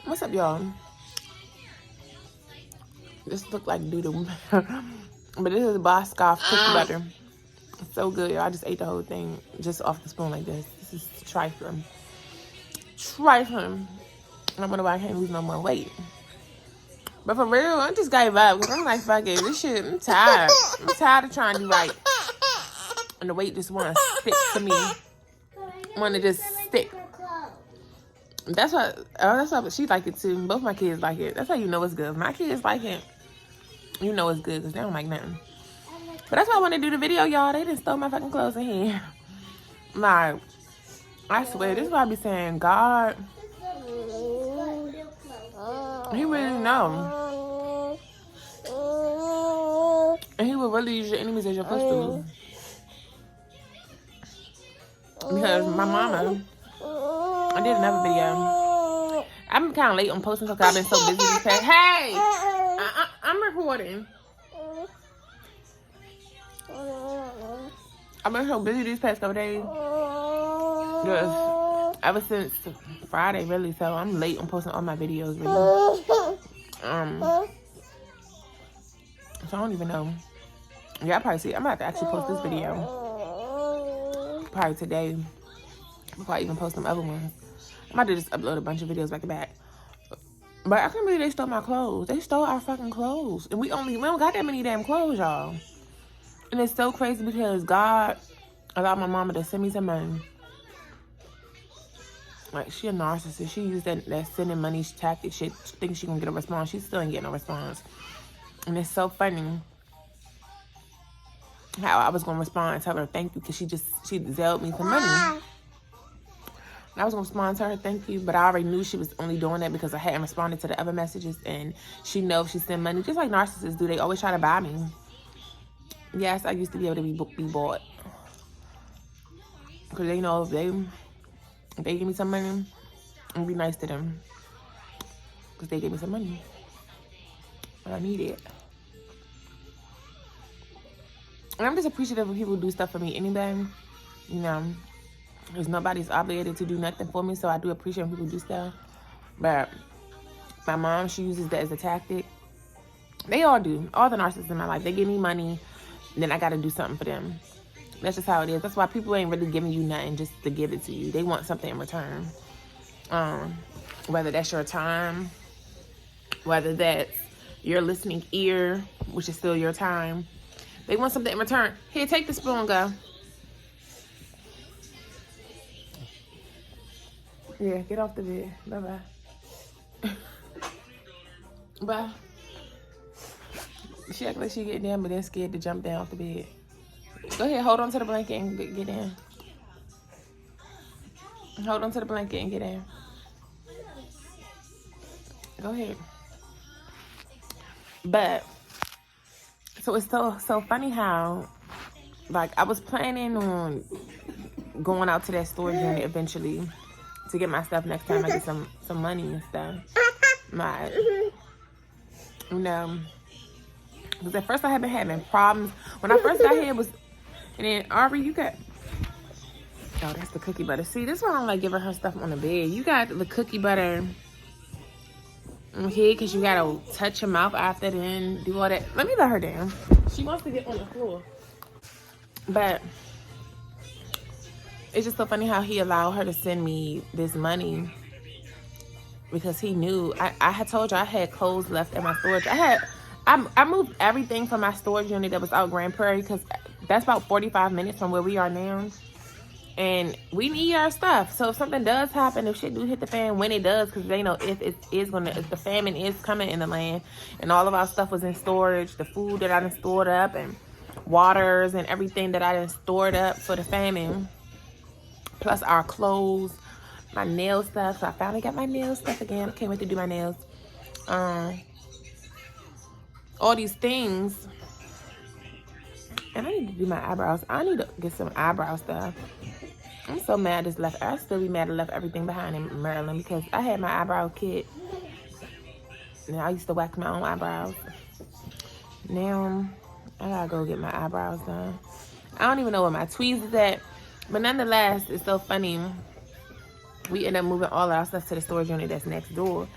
What's up, y'all? This look like doodle. But this is Boscoff cookie butter. It's so good, y'all. I just ate the whole thing just off the spoon like this. This is trifling. Trifling. I wonder why I can't lose no more weight. But for real, I just gave up. Because I'm like, fuck it. This shit, I'm tired. I'm tired of trying to do right. And the weight just want to stick to me. Want to just stick. That's why she like it too. Both my kids like it. That's how you know it's good. If my kids like it, you know it's good because they don't like nothing. But that's why I want to do the video, y'all. They done stole my fucking clothes in here. Like, I swear, this is why I be saying, God, He really know. And He will really use your enemies as your footstool. Because my mama, I did another video. I've been kind of late on posting because I've been so busy these past. Hey! I'm recording. I've been so busy these past couple days. Just ever since Friday, really. So I'm late on posting all my videos, really. So I don't even know. Yeah, I probably see. I'm about to actually post this video probably today before I even post them other ones. I'm about to just upload a bunch of videos back to back. But I can't believe they stole my clothes. They stole our fucking clothes. And we don't got that many damn clothes, y'all. And it's so crazy because God allowed my mama to send me some money. Like, she a narcissist. She used that sending money tactic shit. She thinks she gonna get a response. She still ain't getting no response. And it's so funny how I was gonna respond and tell her thank you because she zelled me some money. And I was gonna respond to her thank you, but I already knew she was only doing that because I hadn't responded to the other messages, and she knows she sent money just like narcissists do. They always try to buy me. Yes, I used to be able to be bought because they know if they give me some money, I'm be nice to them because they gave me some money and I need it. And I'm just appreciative when people do stuff for me anyway. You know, because nobody's obligated to do nothing for me, so I do appreciate when people do stuff. But my mom, she uses that as a tactic. They all do. All the narcissists in my life, they give me money, then I got to do something for them. That's just how it is. That's why people ain't really giving you nothing just to give it to you. They want something in return. Whether that's your time, whether that's your listening ear, which is still your time. They want something in return. Here, take the spoon, go. Yeah, get off the bed. Bye-bye. Bye. She act like she get down, but then scared to jump down off the bed. Go ahead, hold on to the blanket and get in. Hold on to the blanket and get in. Go ahead. But, so it's so funny how, like, I was planning on going out to that storage unit eventually to get my stuff next time I get some money and stuff. Because at first I had been having problems. When I first got here, it was, and then Ari, you got, oh, that's the cookie butter. See, this is why I don't like giving her stuff on the bed. You got the cookie butter here because you got to touch your mouth after, then do all that. Let me let her down. She wants to get on the floor. But it's just so funny how he allowed her to send me this money because he knew. I had told you I had clothes left in my storage. I moved everything from my storage unit that was out Grand Prairie because that's about 45 minutes from where we are now. And we need our stuff. So if something does happen, if shit do hit the fan, when it does, because they know if the famine is coming in the land, and all of our stuff was in storage, the food that I done stored up, and waters and everything that I done stored up for the famine, plus our clothes, my nail stuff. So I finally got my nail stuff again. I can't wait to do my nails. All these things. And I need to do my eyebrows. I need to get some eyebrow stuff. I'm so mad this left. I still be mad I left everything behind in Maryland because I had my eyebrow kit. And I used to wax my own eyebrows. Now, I gotta go get my eyebrows done. I don't even know where my tweezers is at. But nonetheless, it's so funny we ended up moving all our stuff to the storage unit that's next door.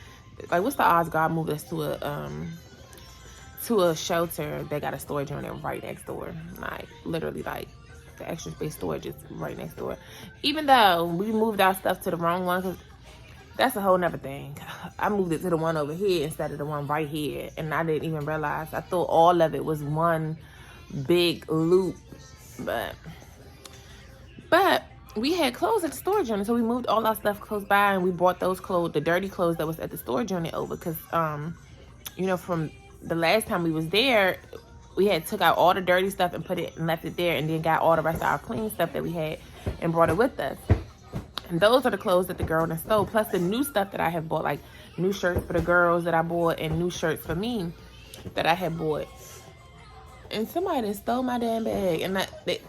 Like, what's the odds God moved us to a shelter that got a storage unit right next door? Like, literally, like, the extra space storage is right next door. Even though we moved our stuff to the wrong one, because that's a whole nother thing. I moved it to the one over here instead of the one right here, and I didn't even realize. I thought all of it was one big loop, but we had clothes at the storage unit, so we moved all our stuff close by, and we brought those clothes, the dirty clothes that was at the storage unit, over, because you know, from the last time we was there, we had took out all the dirty stuff and put it and left it there, and then got all the rest of our clean stuff that we had and brought it with us. And those are the clothes that the girl done stole, plus the new stuff that I have bought, like new shirts for the girls that I bought and new shirts for me that I had bought. And somebody done stole my damn bag. And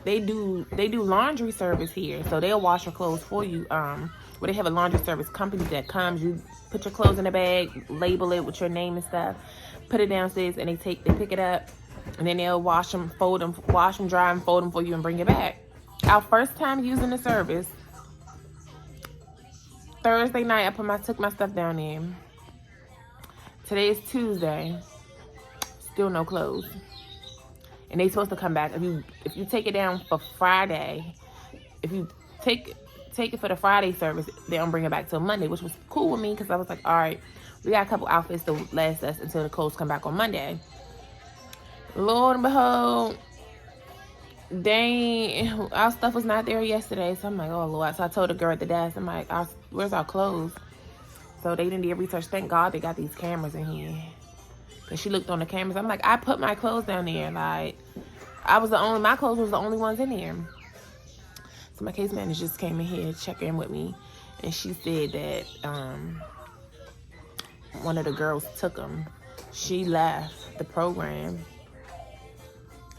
they do laundry service here, so they'll wash your clothes for you. Where they have a laundry service company that comes, you put your clothes in a bag, label it with your name and stuff, put it downstairs, and they pick it up, and then they'll wash them, dry, and fold them for you and bring it back. Our first time using the service, Thursday night, I took my stuff down there. Today is Tuesday. Still no clothes. And they supposed to come back. If you take it down for Friday, if you take it for the Friday service, they don't bring it back till Monday, which was cool with me, because I was like, all right, we got a couple outfits to last us until the clothes come back on Monday. Lord and behold, our stuff was not there yesterday. So I'm like, oh Lord. So I told the girl at the desk, I'm like, where's our clothes? So they didn't do research. Thank God they got these cameras in here. Cause she looked on the cameras. I'm like, I put my clothes down there. Like, my clothes was the only ones in there. So my case manager just came in here, check in with me, and she said that one of the girls took them. She left the program,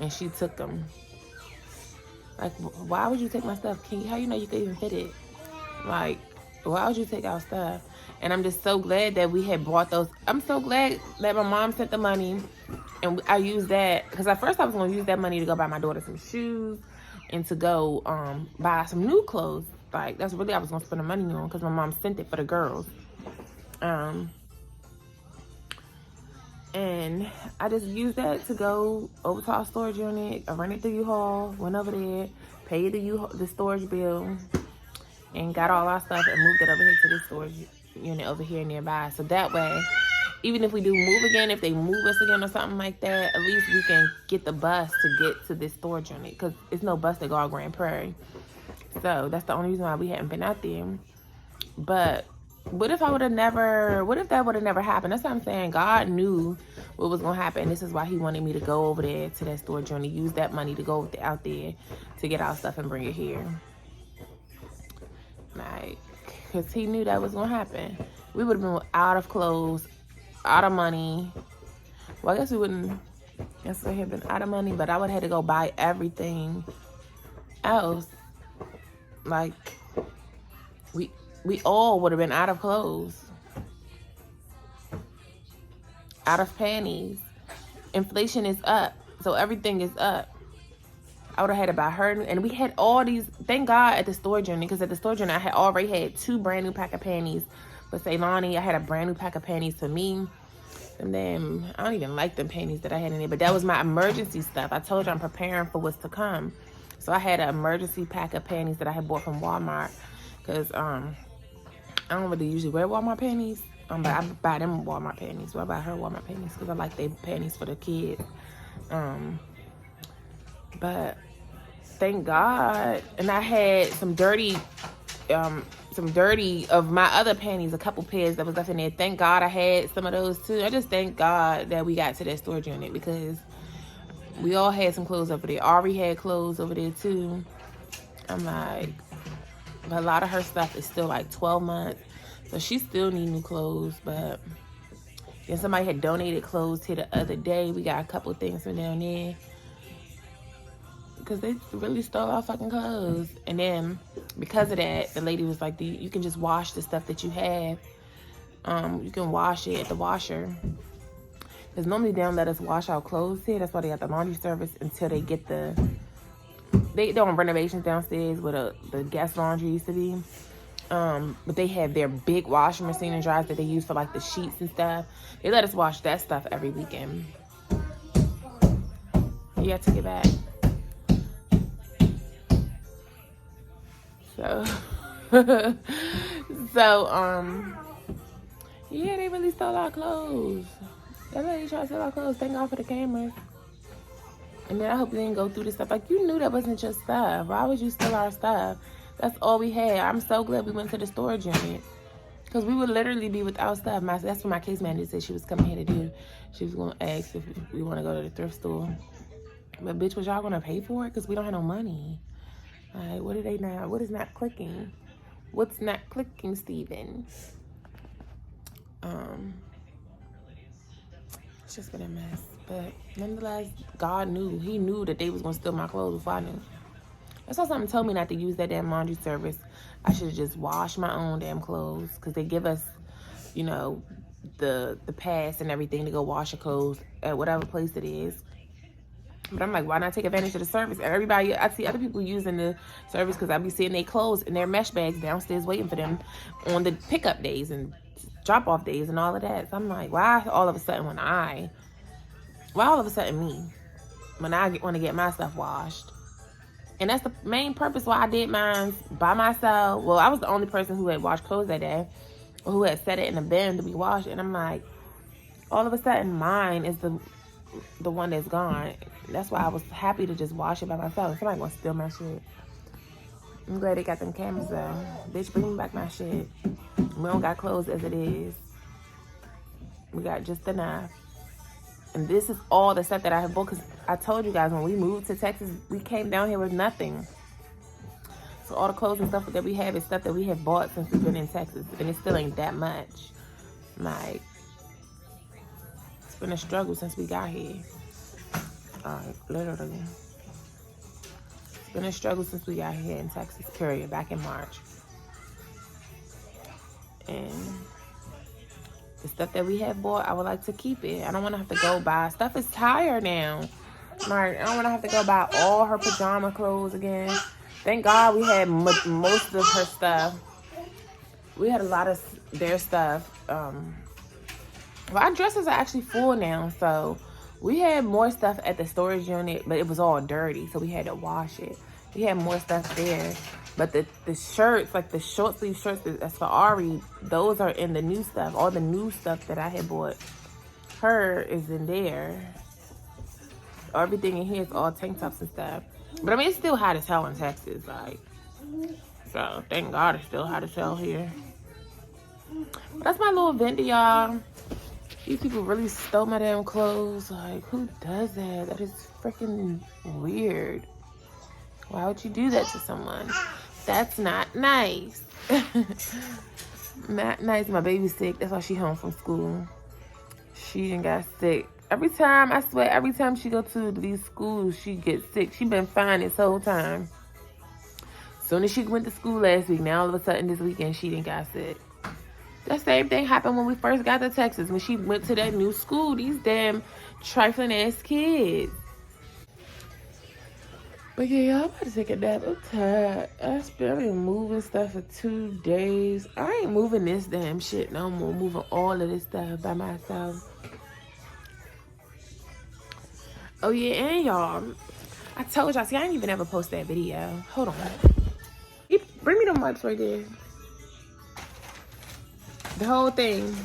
and she took them. Like, why would you take my stuff? How you know you could even fit it? Like, why would you take our stuff? And I'm just so glad that we had bought those. I'm so glad that my mom sent the money, and I used that, because at first I was going to use that money to go buy my daughter some shoes and to go buy some new clothes. Like, that's really what I was going to spend the money on, because my mom sent it for the girls. And I just used that to go over to our storage unit. I rented the U-Haul, went over there, paid the storage bill, and got all our stuff and moved it over here to this storage unit over here nearby. So that way, even if we do move again, if they move us again or something like that, at least we can get the bus to get to this storage unit, because it's no bus to go to Grand Prairie. So that's the only reason why we hadn't been out there. But what if that would have never happened? That's what I'm saying. God knew what was going to happen. This is why he wanted me to go over there to that storage unit, use that money to go out there to get our stuff and bring it here. Like, because he knew that was going to happen. We would have been out of clothes, out of money. Well, I guess we wouldn't necessarily have been out of money, but I would have had to go buy everything else. Like, we all would have been out of clothes, out of panties. Inflation is up, so everything is up. I would have had to buy her, and we had all these, thank God, at the storage unit, because at the storage unit I had already had 2 brand new pack of panties for Ceylani. I had a brand new pack of panties for me, and then I don't even like them panties that I had in there, but that was my emergency stuff. I told you I'm preparing for what's to come. So I had an emergency pack of panties that I had bought from Walmart, because I don't really usually wear Walmart panties, but I buy them Walmart panties. So I buy her Walmart panties because I like their panties for the kids. But thank God. And I had some dirty of my other panties, a couple pairs that was left in there. Thank God I had some of those too. I just thank God that we got to that storage unit, because we all had some clothes over there. Ari had clothes over there too. I'm like, but a lot of her stuff is still like 12 months. So she still need new clothes. But then somebody had donated clothes here the other day. We got a couple things from down there, because they really stole our fucking clothes. And then because of that, the lady was like, you can just wash the stuff that you have. You can wash it at the washer. Because normally they don't let us wash our clothes here. That's why they got the laundry service until they get they doing renovations downstairs where the guest laundry used to be. But they have their big washing machine and dryers that they use for like the sheets and stuff. They let us wash that stuff every weekend. Yeah, I took it back. So, yeah, they really stole our clothes. They really tried to steal our clothes. Thank God for the cameras. And then I hope they didn't go through this stuff. Like, you knew that wasn't your stuff. Why would you steal our stuff? That's all we had. I'm so glad we went to the storage unit. Because we would literally be without stuff. That's what my case manager said she was coming here to do. She was going to ask if we want to go to the thrift store. But, bitch, was y'all going to pay for it? Because we don't have no money. Like, what are they now? What is not clicking? What's not clicking, Steven? It's just been a mess. But nonetheless, God knew. He knew that they was going to steal my clothes before I knew. That's why something told me not to use that damn laundry service. I should have just washed my own damn clothes. Because they give us, you know, the pass and everything to go wash your clothes at whatever place it is. But I'm like, why not take advantage of the service? And everybody, I see other people using the service because I be seeing their clothes in their mesh bags downstairs waiting for them on the pickup days and drop-off days and all of that. So I'm like, why all of a sudden me, when I want to get my stuff washed? And that's the main purpose why I did mine by myself. Well, I was the only person who had washed clothes that day, or who had set it in a bin to be washed. And I'm like, all of a sudden mine is the one that's gone. That's why I was happy to just wash it by myself. Somebody gonna steal my shit. I'm glad they got them cameras though. Bitch, bring me back my shit. We don't got clothes as it is. We got just enough. And this is all the stuff that I have bought. Because I told you guys when we moved to Texas, we came down here with nothing. So all the clothes and stuff that we have is stuff that we have bought since we've been in Texas. And it still ain't that much. Like, it's been a struggle since we got here. Literally. It's been a struggle since we got here in Texas, period, back in March. And the stuff that we have bought, I would like to keep it. I don't want to have to go buy. Stuff is tired now. Like, I don't want to have to go buy all her pajama clothes again. Thank God we had most of her stuff. We had a lot of their stuff. Well, our dresses are actually full now, so we had more stuff at the storage unit, but it was all dirty, so we had to wash it. We had more stuff there. But the shirts, like the short sleeve shirts that's for Ari, those are in the new stuff. All the new stuff that I had bought her is in there. Everything in here is all tank tops and stuff. But I mean, it's still hot as hell in Texas, like. So thank God it's still hot as hell here. But that's my little vent, y'all. These people really stole my damn clothes. Like, who does that? That is freaking weird. Why would you do that to someone? That's not nice. Not nice. My baby's sick. That's why she home from school. She done got sick. Every time, I swear, every time she go to these schools, she gets sick. She been fine this whole time. Soon as she went to school last week, now all of a sudden this weekend, she done got sick. That same thing happened when we first got to Texas. When she went to that new school, these damn trifling ass kids. But yeah, y'all about to take a nap. I'm tired. I've been moving stuff for 2 days. I ain't moving this damn shit no more. Moving all of this stuff by myself. Oh yeah, and y'all, I told y'all, see, I ain't even ever post that video. Hold on. Bring me them wipes right there. The whole thing.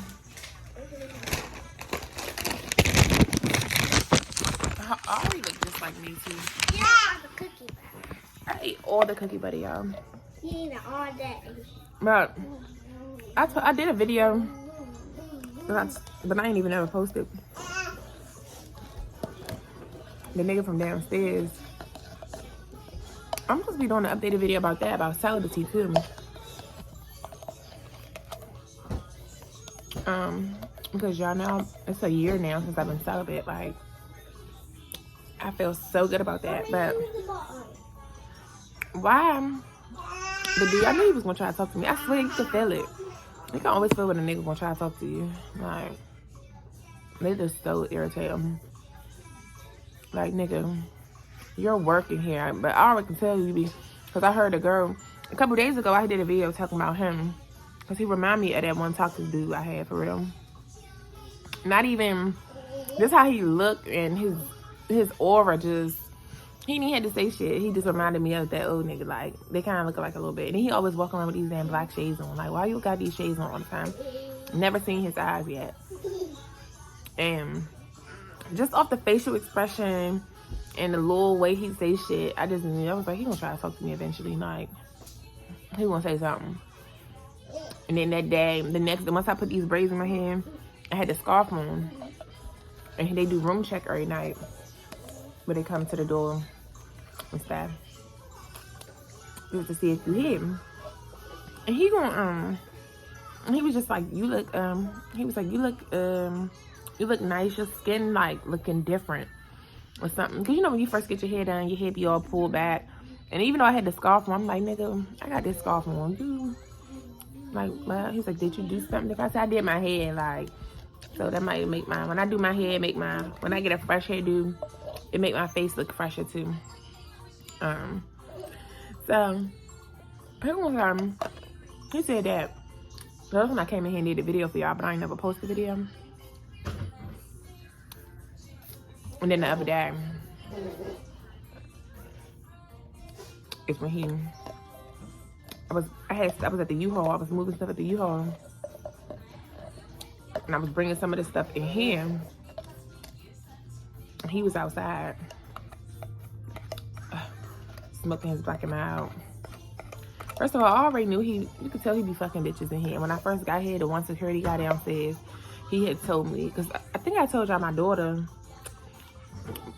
Ari look just like me too. Yeah, the cookie butter. I ate all the cookie butter, y'all. You ate it all day. But I did a video, but I ain't even ever posted. The nigga from downstairs. I'm supposed to be doing an updated video about that, about celibacy too. Because y'all know it's a year now since I've been celibate. Like, I feel so good about that. But why? But dude, I knew he was gonna try to talk to me. I swear you can feel it. You can always feel when a nigga gonna try to talk to you. Like, they just so irritating. Like, nigga, you're working here. But I already can tell you, because I heard a girl a couple days ago, I did a video talking about him. Because he reminded me of that one toxic dude I had, for real. Not even, just how he looked and his aura just, he didn't have to say shit. He just reminded me of that old nigga. Like, they kind of look like a little bit. And he always walk around with these damn black shades on. Like, why you got these shades on all the time? Never seen his eyes yet. And just off the facial expression and the little way he say shit, I was like, he gonna try to talk to me eventually. Like, he gonna say something. And then that day, once I put these braids in my hair, I had the scarf on. And they do room check every night. But they come to the door and stuff. Just to see if you hit him. And he was just like, you look nice. Your skin, like, looking different. Or something. Because, you know, when you first get your hair done, your hair be all pulled back. And even though I had the scarf on, I'm like, nigga, I got this scarf on. Dude. Like, well, he's like, did you do something? I said, I did my hair, like, so that might make when I do my hair, when I get a fresh hairdo, it make my face look fresher too. So, he said that. So that's when I came in here and did a video for y'all, but I ain't never posted a video. And then the other day, it's when I was at the U-Haul. I was moving stuff at the U-Haul. And I was bringing some of this stuff in here. And he was outside. Smoking his black and mild. First of all, I already knew you could tell he be fucking bitches in here. When I first got here, the one security guy downstairs, he had told me. Because I think I told y'all my daughter,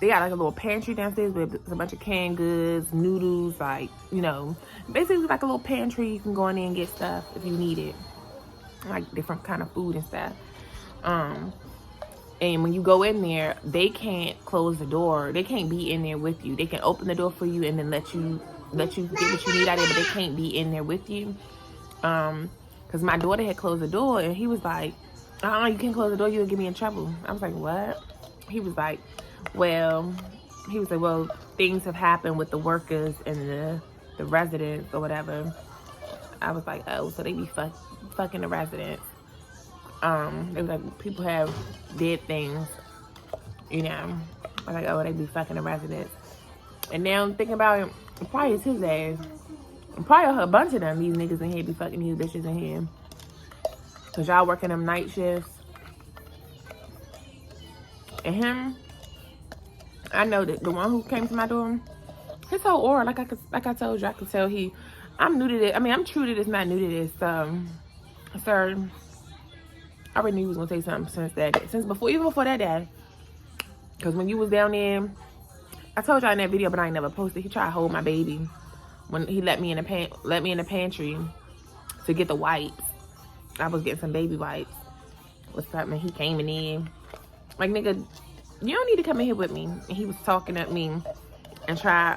they got like a little pantry downstairs with a bunch of canned goods, noodles, like, you know, basically like a little pantry. You can go in there and get stuff if you need it. Like different kind of food and stuff. And when you go in there, they can't close the door. They can't be in there with you. They can open the door for you and then let you get what you need out of it, but they can't be in there with you. Because my daughter had closed the door and he was like, you can't close the door, you'll get me in trouble. I was like, what? He was like, well, things have happened with the workers and the residents or whatever. I was like, oh, so they be fucking the residents. It was like, people have dead things, you know. I was like, oh, they be fucking the residents. And now I'm thinking about it, probably it's his ass. And probably a bunch of them, these niggas in here be fucking these bitches in here. Cause y'all working them night shifts. And him, I know that the one who came to my door, his whole aura, like I told you, I could tell I'm new to this. I mean, I'm true to this, not new to this. Sir, I already knew he was gonna say something even before that day. Cause when you was down there, I told y'all in that video, but I ain't never posted. He tried to hold my baby when he let me in the pantry to get the wipes. I was getting some baby wipes. What's up, man? He came in there. Like, nigga, you don't need to come in here with me. And he was talking at me and try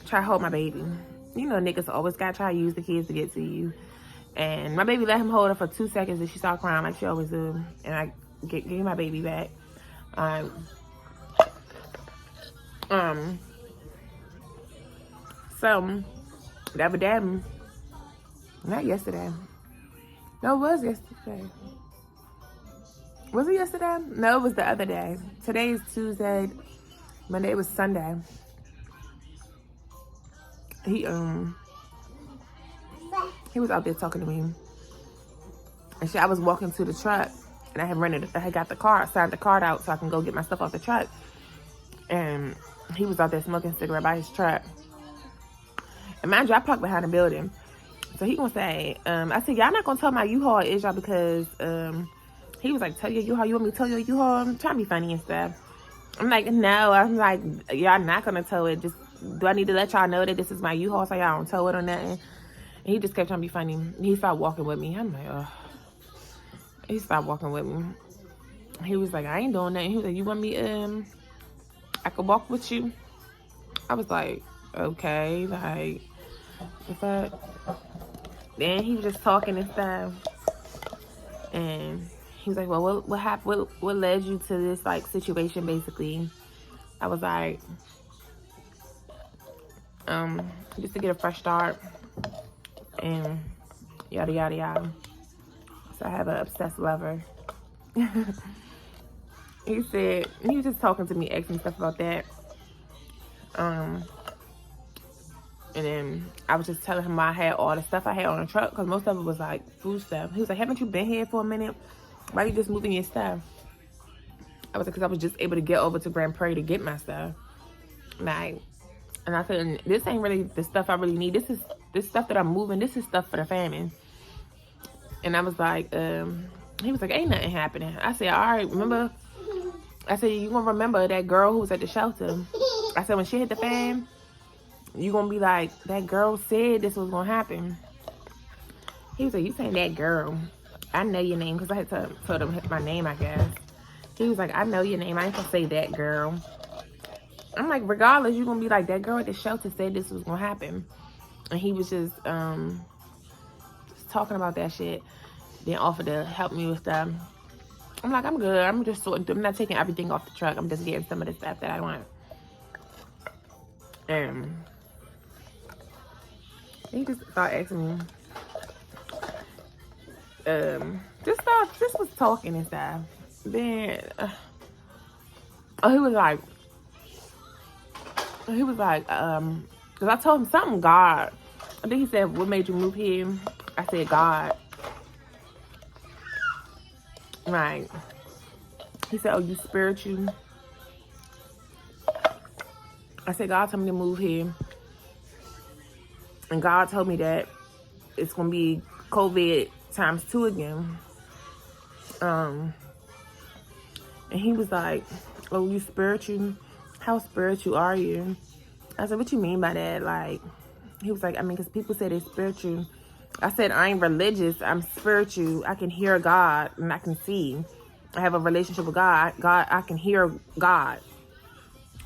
to hold my baby. You know, niggas always gotta try to use the kids to get to you. And my baby let him hold her for 2 seconds and she started crying like she always do. And I gave my baby back. So, the other day, not yesterday. No, it was yesterday. Was it yesterday? No, it was the other day. Today is Tuesday. Monday was Sunday. He was out there talking to me. And I was walking to the truck. And I had got the car, signed the card out so I can go get my stuff off the truck. And he was out there smoking a cigarette by his truck. And mind you, I parked behind the building. So he gonna say, I said, y'all not gonna tell my U-Haul is y'all because he was like, tell your U-Haul, you want me to tell your U-Haul? I'm trying to be funny and stuff. I'm like, no. I'm like, y'all not gonna tow it. Just, do I need to let y'all know that this is my U-Haul so y'all don't tow it or nothing? And he just kept trying to be funny. He started walking with me. I'm like, oh. He started walking with me. He was like, I ain't doing nothing. He was like, you want me, I could walk with you? I was like, okay, like, what's that? Then he was just talking and stuff. And he was like, well, what happened? What led you to this, like, situation, basically? I was like, just to get a fresh start, and yada yada yada. So I have an obsessed lover. He said, he was just talking to me, asking stuff about that. And then I was just telling him I had all the stuff I had on the truck, because most of it was like food stuff. He was like, haven't you been here for a minute? Why are you just moving your stuff? I was like, because I was just able to get over to Grand Prairie to get my stuff. Like, and I said, this ain't really the stuff I really need. This stuff that I'm moving, this is stuff for the famine. And I was like, he was like, ain't nothing happening. I said, all right, remember? I said, you gonna remember that girl who was at the shelter? I said, when she hit the fan, you gonna be like, that girl said this was gonna happen. He was like, you saying that girl? I know your name, because I had told him my name, I guess. He was like, I know your name. I ain't gonna say that girl. I'm like, regardless, you gonna be like, that girl at the shelter said this was gonna happen. And he was just talking about that shit. Then offered to help me with stuff. I'm like, I'm good. I'm just sorting through. I'm not taking everything off the truck. I'm just getting some of the stuff that I want. And he just started asking me, just was talking and stuff. Then, he was like, because I told him something, God. I think he said, what made you move here? I said, God. Right. He said, oh, you spiritual? I said, God told me to move here. And God told me that it's going to be COVID ×2 again. And he was like, oh, you spiritual? How spiritual are you? I said, what you mean by that? Like, he was like, I mean, because people say they're spiritual. I said, I ain't religious. I'm spiritual. I can hear God and I can see. I have a relationship with God. I can hear God.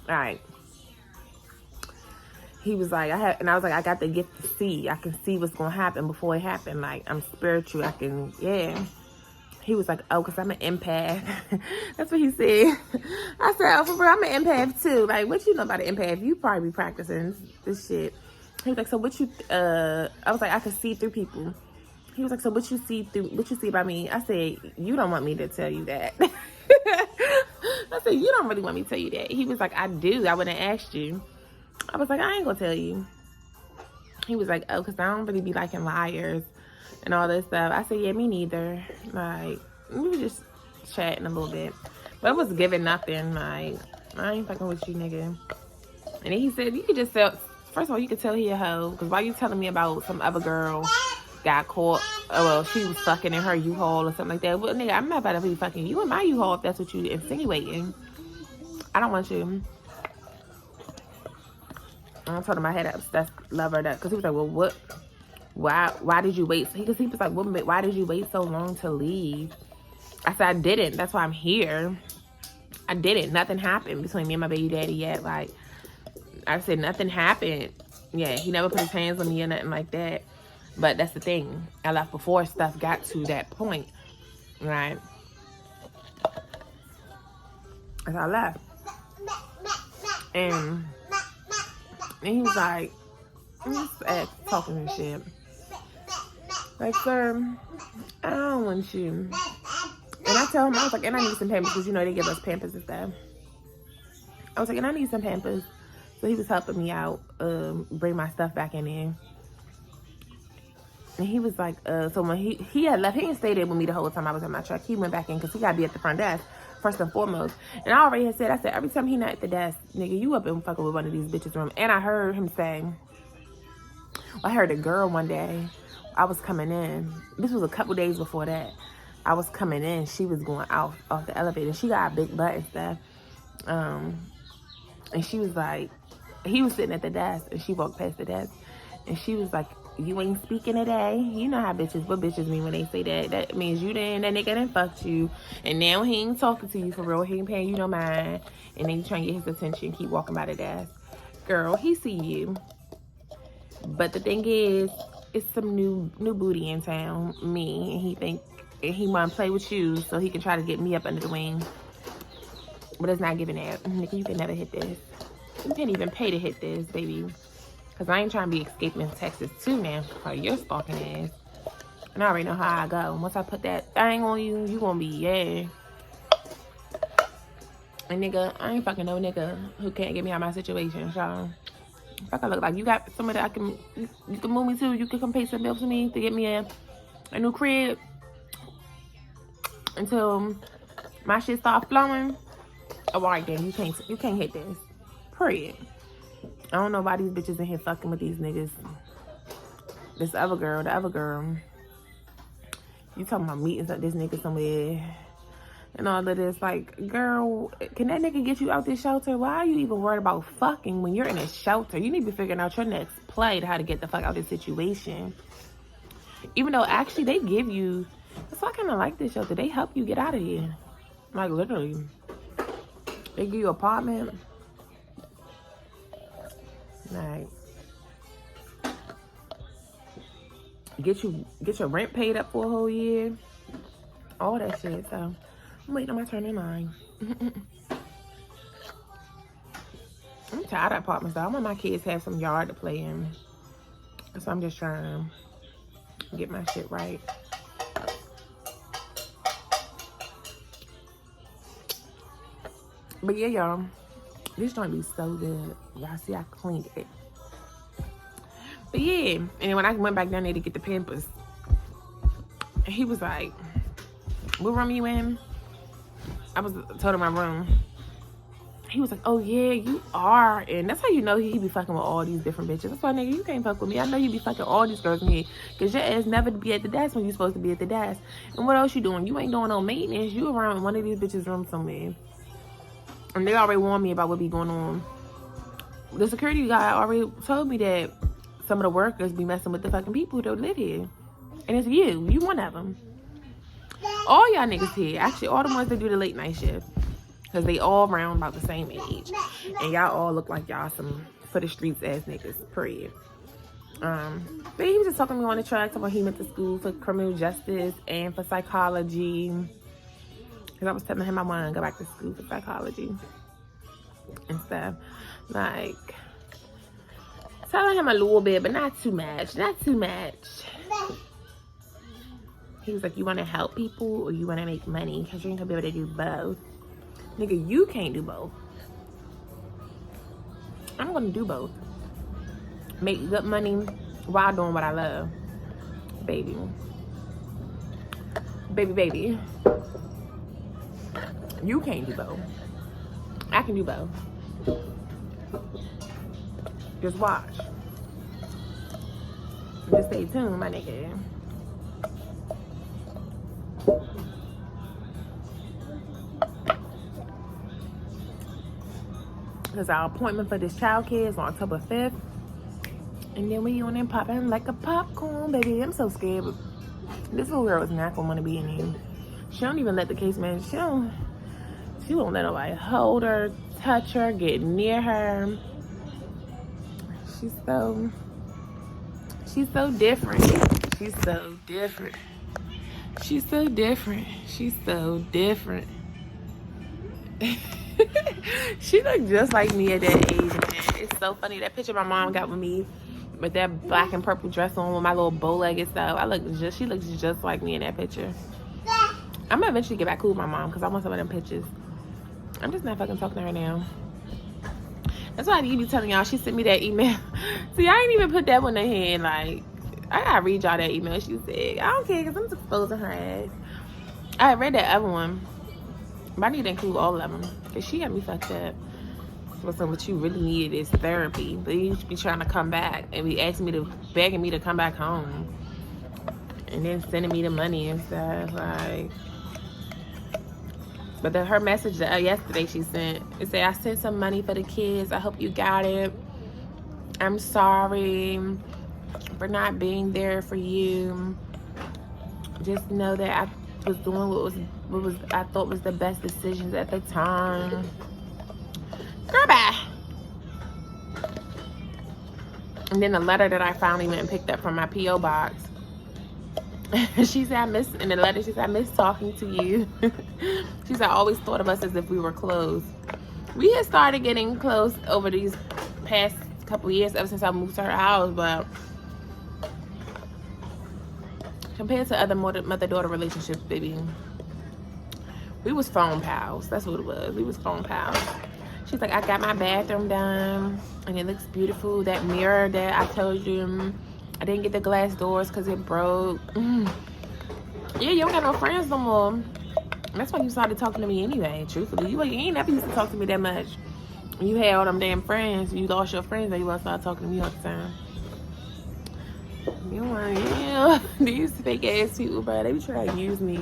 All right. He was like, and I was like, I got the gift to see. I can see what's going to happen before it happened. Like, I'm spiritual. I can, yeah. He was like, oh, because I'm an empath. That's what he said. I said, oh, for real, I'm an empath too. Like, what you know about an empath? You probably be practicing this shit. He was like, so what you, I was like, I can see through people. He was like, so what you see about me? I said, you don't want me to tell you that. I said, you don't really want me to tell you that. He was like, I do. I wouldn't have asked you. I was like, I ain't gonna tell you. He was like, oh, because I don't really be liking liars and all this stuff. I said, yeah, me neither. Like, we were just chatting a little bit. But it was giving nothing. Like, I ain't fucking with you, nigga. And then he said, you could just tell, first of all, you could tell he a hoe. Because why you telling me about some other girl got caught, oh, well, she was fucking in her U-Haul or something like that. Well, nigga, I'm not about to be fucking you in my U-Haul if that's what you insinuating. I don't want you. I told him I had an obsessed lover that, because he was like, well, what, why did you wait? Because he was like, why did you wait so long to leave? I said, I didn't. That's why I'm here. I didn't. Nothing happened between me and my baby daddy yet. Like, I said, nothing happened. Yeah, he never put his hands on me or nothing like that. But that's the thing. I left before stuff got to that point. Right? So I left. And he was like, I'm just talking and shit. Like, sir, I don't want you. And I tell him, I was like, and I need some Pampers, because, you know, they give us Pampers and stuff. I was like, and I need some Pampers. So he was helping me out, bring my stuff back in there. And he was like, so when he had left, he didn't stay there with me the whole time I was in my truck. He went back in because he got to be at the front desk, first and foremost. And I already had said, I said, every time he not at the desk, nigga, you up and fucking with one of these bitches' room. And I heard him say, I heard a girl one day, I was coming in. This was a couple days before that. I was coming in. She was going off the elevator. She got a big butt and stuff. And she was like, he was sitting at the desk, and she walked past the desk. And she was like, you ain't speaking today. You know how what bitches mean when they say that. That means that nigga done fucked you. And now he ain't talking to you for real. He ain't paying you no mind. And then you trying to get his attention, keep walking by the desk. Girl, he see you. But the thing is, it's some new booty in town, me. And he want to play with you so he can try to get me up under the wing. But it's not giving that. Nigga, you can never hit this. You can't even pay to hit this, baby. Because I ain't trying to be escaping Texas too now for your stalking ass. And I already know how I go. Once I put that thing on you, you gonna be, yeah. And nigga, I ain't fucking no nigga who can't get me out of my situation. So, fuck I look like. You got somebody that you can move me to. You can come pay some bills for me to get me a new crib until my shit start flowing. Oh, all right then, you can't hit this. Period. I don't know why these bitches in here fucking with these niggas. This other girl, the other girl. You talking about meeting this nigga somewhere and all of this. Like, girl, can that nigga get you out this shelter? Why are you even worried about fucking when you're in a shelter? You need to be figuring out your next play to how to get the fuck out of this situation. Even though actually they give you, that's why I kind of like this shelter. They help you get out of here. Like, literally. They give you an apartment. Like, get your rent paid up for a whole year. All that shit. So I'm waiting on my turn in line. I'm tired of apartments though. I want my kids to have some yard to play in. So I'm just trying to get my shit right. But yeah, y'all, this joint be so good. Y'all see I cleaned it. But yeah, and when I went back down there to get the Pampers, he was like, what room you in? I told him my room. He was like, oh yeah, you are. And that's how you know he be fucking with all these different bitches. That's why, nigga, you can't fuck with me. I know you be fucking all these girls in here. Because your ass never be at the desk when you supposed to be at the desk. And what else you doing? You ain't doing no maintenance. You around one of these bitches' rooms somewhere. And they already warned me about what be going on. The security guy already told me that some of the workers be messing with the fucking people who don't live here. And it's you. You one of them. All y'all niggas here. Actually, all the ones that do the late night shift. Because they all around about the same age. And y'all all look like y'all some for the streets ass niggas. Period. But he was just talking to me on the track. Talking about he went to school for criminal justice and for psychology. Because I was telling him I want to go back to school for psychology and stuff. Like, telling him a little bit, but not too much. Not too much. He was like, you want to help people or you want to make money? Because you ain't going to be able to do both. Nigga, you can't do both. I'm going to do both. Make good money while doing what I love. Baby. Baby. You can't do both. I can do both. Just watch. Just stay tuned, my nigga. Because our appointment for this child care is on October 5th. And then we on there popping like a popcorn, baby. I'm so scared. But this little girl is not going to want to be in here. She don't even let the case man. She won't let nobody hold her, touch her, get near her. She's so different. She's so different. She's so different. She's so different. She looked just like me at that age, man. It's so funny. That picture my mom got with me with that black and purple dress on with my little bow-legged stuff. She looks just like me in that picture. I'm gonna eventually get back cool with my mom because I want some of them pictures. I'm just not fucking talking to her now. That's why I need to be telling y'all. She sent me that email. See, I ain't even put that one in here. Like, I gotta read y'all that email she said. I don't care because I'm just exposing her ass. I read that other one. But I need to include all of them. Because she got me fucked up. What you really needed is therapy. But you be trying to come back. And be begging me to come back home. And then sending me the money and stuff. Like. But her message yesterday she sent. It said, I sent some money for the kids. I hope you got it. I'm sorry for not being there for you. Just know that I was doing what I thought was the best decisions at the time. Girl, bye. And then the letter that I finally went and picked up from my P.O. box. She said, in the letter, she said, I miss talking to you. She said, I always thought of us as if we were close. We had started getting close over these past couple years ever since I moved to her house, but compared to other mother-daughter relationships, baby, we was phone pals. That's what it was. We was phone pals. She's like, I got my bathroom done, and it looks beautiful. That mirror that I told you, I didn't get the glass doors because it broke. Yeah, you don't got no friends no more. That's why you started talking to me anyway, truthfully. You ain't never used to talk to me that much. You had all them damn friends. You lost your friends, and you want to start talking to me all the time. You want, yeah. These fake ass people, bro, they be trying to use me.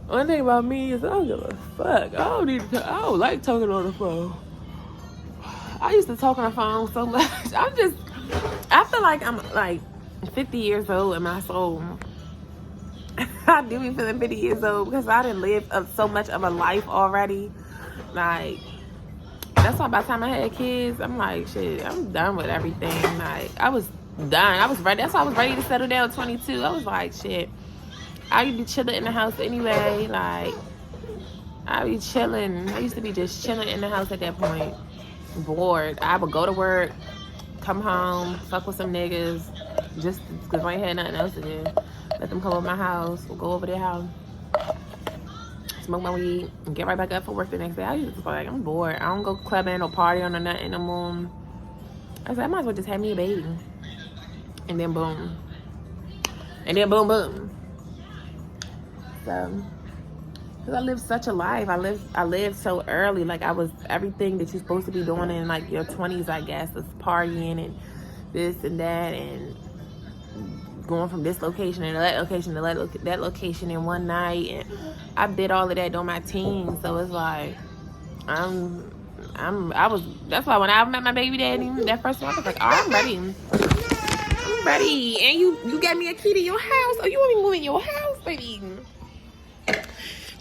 One thing about me is I don't give a fuck. I don't like talking on the phone. I used to talk on the phone so much. I feel like I'm like 50 years old in my soul. I do be feeling 50 years old because I didn't live so much of a life already. Like, that's why by the time I had kids, I'm like, shit, I'm done with everything. Like, I was done. I was ready. That's why I was ready to settle down at 22. I was like, shit. I used to be chilling in the house anyway. Like, I be chilling. I used to be just chilling in the house at that point. Bored. I would go to work, come home, fuck with some niggas, just because I ain't had nothing else to do. Let them come over my house, or go over their house, smoke my weed, and get right back up for work the next day. I used to feel like I'm bored. I don't go clubbing or partying or nothing no more. I was like, I might as well just have me a baby. And then boom. And then boom, boom. So, because I lived such a life. I lived so early. Like, I was everything that you're supposed to be doing in, like, your 20s, I guess. Is partying and this and that and going from this location to that location to that location in one night. And I did all of that during my teens. So, it's like, that's why when I met my baby daddy, that first one, I was like, oh, I'm ready. I'm ready. And you got me a key to your house. Oh, you want me to move in your house, baby?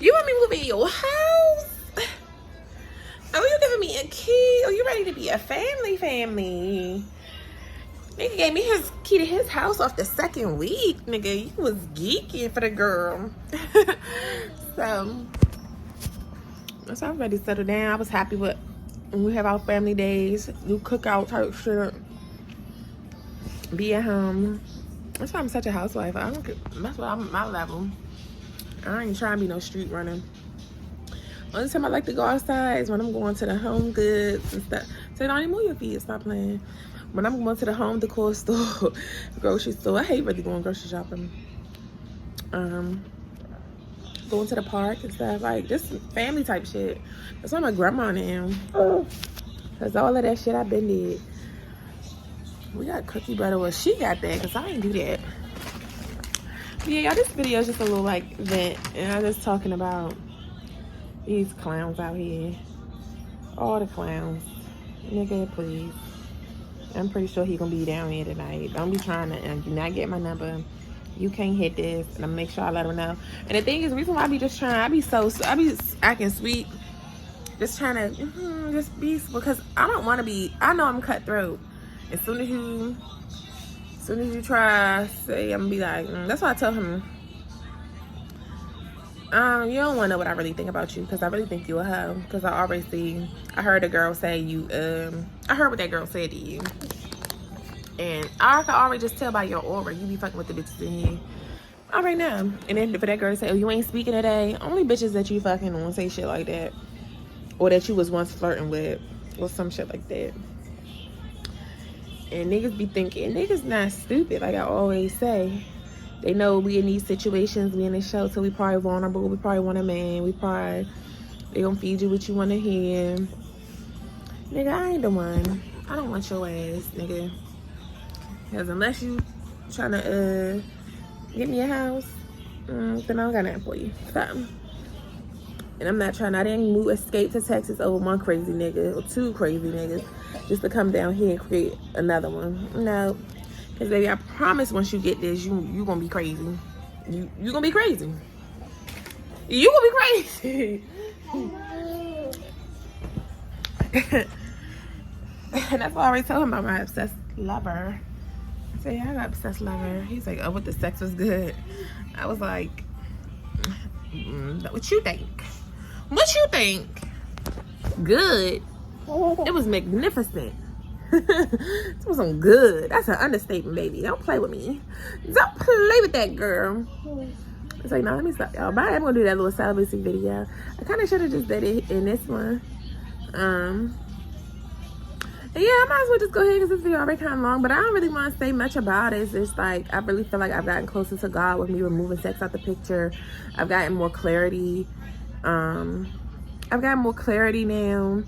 You want me to move in your house? Oh, you giving me a key? Oh, you ready to be a family? Nigga gave me his key to his house off the second week. Nigga, you was geeking for the girl. So I was ready to settle down. I was happy with when we have our family days, do cookout type shit, be at home. That's why I'm such a housewife. I don't care. That's why I'm at my level. I ain't trying to be no street runner. Only time I like to go outside is when I'm going to the Home Goods and stuff. So don't even move your feet. Stop playing. When I'm going to the home decor store, grocery store. I hate really going grocery shopping. Going to the park and stuff. Like, just family type shit. That's why my grandma now. Because all of that shit I've been did. We got cookie butter. Well, she got that because I ain't do that. Yeah, y'all, this video is just a little like vent, and I'm just talking about these clowns out here. All the clowns. Nigga, please. I'm pretty sure he gonna be down here tonight. Don't be trying to, do not get my number. You can't hit this, and I'm make sure I let him know. And the thing is, the reason why I be just trying, I be acting sweet, just trying to just be, because I don't want to be. I know I'm cutthroat. As soon as you try, say, I'm gonna be like, that's why I tell him, you don't want to know what I really think about you, because I really think you a hoe. Because I heard a girl say I heard what that girl said to you. And I can already just tell by your aura, you be fucking with the bitches in here. All right now. And then for that girl to say, oh, you ain't speaking today, only bitches that you fucking won't say shit like that. Or that you was once flirting with, or some shit like that. And niggas be thinking, niggas not stupid, like I always say. They know we in these situations, we in the shelter, we probably vulnerable, we probably want a man, they gonna feed you what you wanna hear. Nigga, I ain't the one. I don't want your ass, nigga. Because unless you trying to get me a house, then I don't got nothing for you. Stop. And I didn't escape to Texas over one crazy nigga or two crazy niggas just to come down here and create another one. No. Because, baby, I promise once you get this, you going to be crazy. You going to be crazy. You going to be crazy. And that's why I already told him about my obsessed lover. I said, yeah, I got obsessed lover. He's like, oh, what, the sex was good? I was like, what you think? What you think? Good. It was magnificent. It was some good. That's an understatement, baby. Don't play with me. Don't play with that girl. It's like, no, let me stop, y'all. But I'm gonna do that little celibacy video. I kind of should have just did it in this one. And yeah, I might as well just go ahead because this video already kind of long. But I don't really want to say much about it. It's just like, I really feel like I've gotten closer to God with me removing sex out the picture. I've gotten more clarity. I've gotten more clarity now.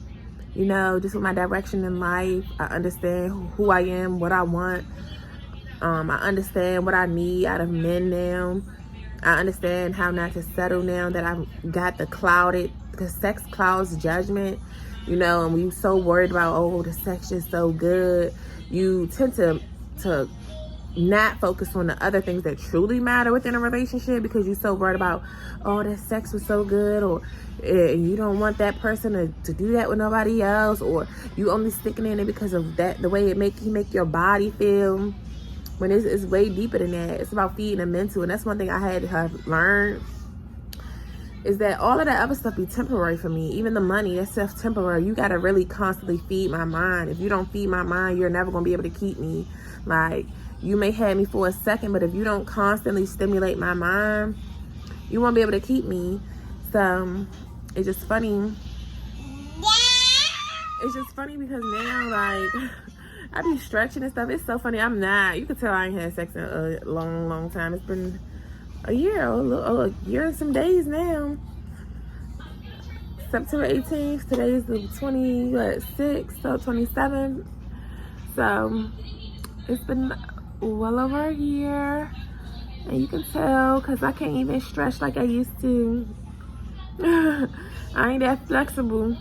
You know, just with my direction in life. I understand who I am, what I want. I understand what I need out of men now. I understand how not to settle now that I've got because sex clouds judgment, you know, and we so worried about, oh, the sex is so good. You tend to not focus on the other things that truly matter within a relationship because you're so worried about, oh, that sex was so good, or you don't want that person to do that with nobody else, or you only sticking in it because of that, the way he make your body feel, when it's way deeper than that. It's about feeding the mental. And that's one thing I had to have learned, is that all of that other stuff be temporary for me. Even the money, that stuff temporary. You gotta really constantly feed my mind. If you don't feed my mind, you're never gonna be able to keep me. Like, you may have me for a second, but if you don't constantly stimulate my mind, you won't be able to keep me. So it's just funny. It's just funny because now, like, I be stretching and stuff. It's so funny. I'm not. You can tell I ain't had sex in a long, long time. It's been a year, a year and some days now. September 18th. Today is the 26th, so 27th. So it's been well over a year. And you can tell because I can't even stretch like I used to. I ain't that flexible.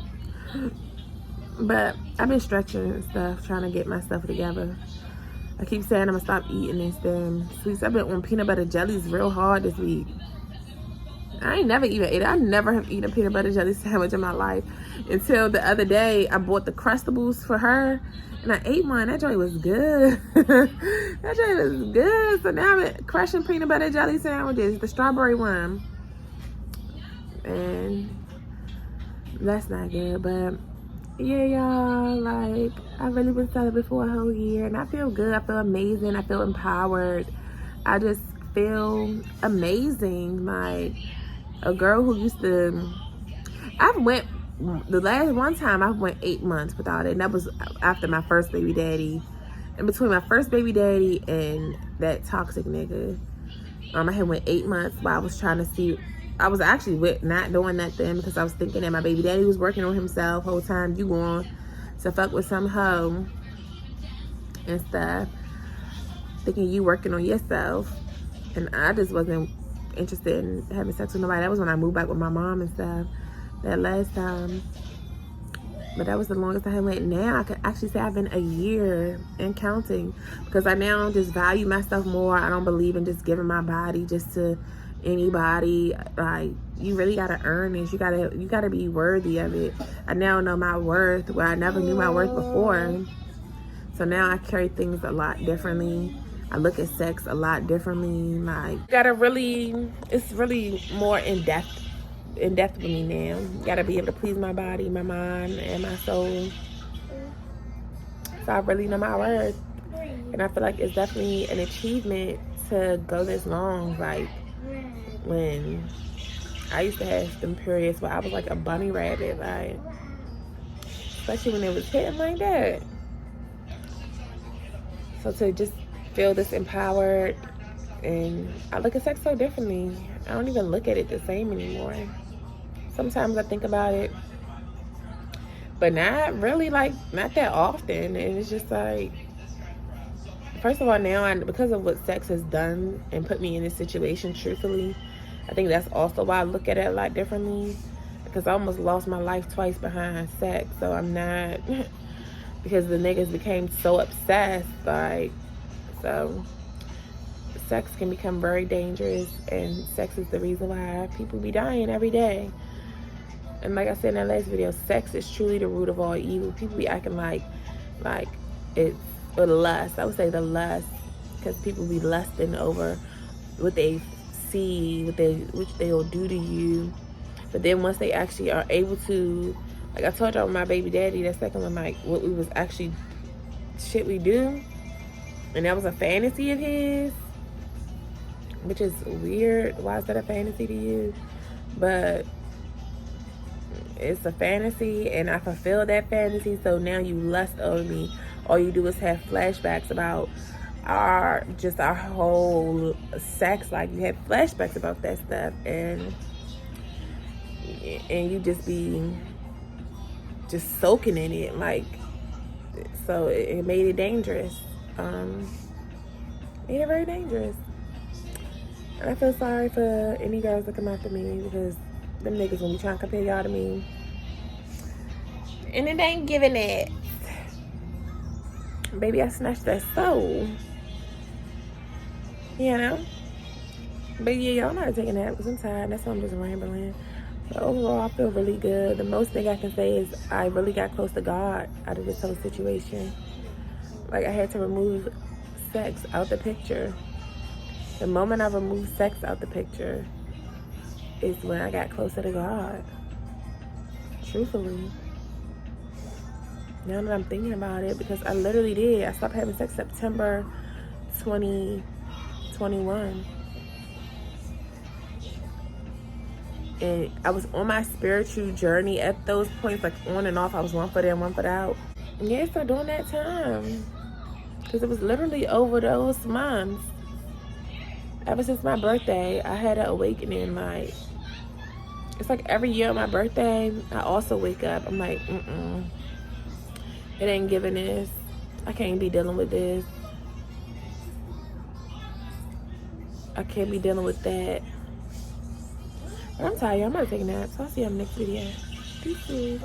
But I've been stretching and stuff, trying to get my stuff together. I keep saying I'm gonna stop eating this damn sweets. I've been on peanut butter jellies real hard this week. I ain't never even ate it. I never have eaten a peanut butter jelly sandwich in my life until the other day. I bought the Crustables for her and I ate one. That joy was good. That joy was good. So now I'm crushing peanut butter jelly sandwiches, the strawberry one. And that's not good, but yeah, y'all, like, I've really been celibate for a whole year, and I feel good. I feel amazing. I feel empowered. I just feel amazing. Like, a girl who used to, the last one time I went 8 months without it, and that was after my first baby daddy. And between my first baby daddy and that toxic nigga, I had went 8 months while I was trying to see. I was actually not doing nothing because I was thinking that my baby daddy was working on himself whole time. You going to fuck with some hoe and stuff, thinking you working on yourself. And I just wasn't interested in having sex with nobody. That was when I moved back with my mom and stuff that last time. But that was the longest I had went. Now I can actually say I've been a year and counting because I now just value myself more. I don't believe in just giving my body just to anybody. Like, you really gotta earn this. You gotta be worthy of it. I now know my worth where I never knew my worth before. So now I carry things a lot differently. I look at sex a lot differently. Like, it's really more in depth with me now. You gotta be able to please my body, my mind, and my soul. So I really know my worth, and I feel like it's definitely an achievement to go this long. Like, when I used to have them periods where I was like a bunny rabbit, like, especially when it was hitting like that. So to just feel this empowered, and I look at sex so differently. I don't even look at it the same anymore. Sometimes I think about it, but not really, like, not that often. And it's just like, first of all, now because of what sex has done and put me in this situation, truthfully, I think that's also why I look at it a lot differently, because I almost lost my life twice behind sex. So I'm not, because the niggas became so obsessed. Like, so sex can become very dangerous, and sex is the reason why people be dying every day. And like I said in that last video, sex is truly the root of all evil. People be acting like it's the lust. I would say the lust, because people be lusting over what they see, which they will do to you. But then once they actually are able to Like I told y'all with my baby daddy, that second one, like what we was actually shit we do. And that was a fantasy of his, which is weird. Why is that a fantasy to you? But it's a fantasy, and I fulfill that fantasy. So now you lust over me. All you do is have flashbacks about our whole sex. Like you have flashbacks about that stuff, and you just be just soaking in it. Like, so it made it dangerous. Made it very dangerous. And I feel sorry for any girls that come after me, because them niggas gonna be trying to compare y'all to me. And it ain't giving it. Baby, I snatched that soul. You know? But yeah, y'all not taking that because I'm tired. That's why I'm just rambling. But overall, I feel really good. The most thing I can say is I really got close to God out of this whole situation. Like, I had to remove sex out the picture. The moment I removed sex out the picture is when I got closer to God. Truthfully. Now that I'm thinking about it, because I literally did. I stopped having sex September 2021. And I was on my spiritual journey at those points, like on and off. I was one foot in, one foot out. And yeah, so during that time, because it was literally over those months, ever since my birthday, I had an awakening. Like, it's like every year on my birthday, I also wake up. I'm like, it ain't giving this. I can't be dealing with this. I can't be dealing with that. I'm tired. I'm about to take a nap. So I'll see you on the next video. Peace.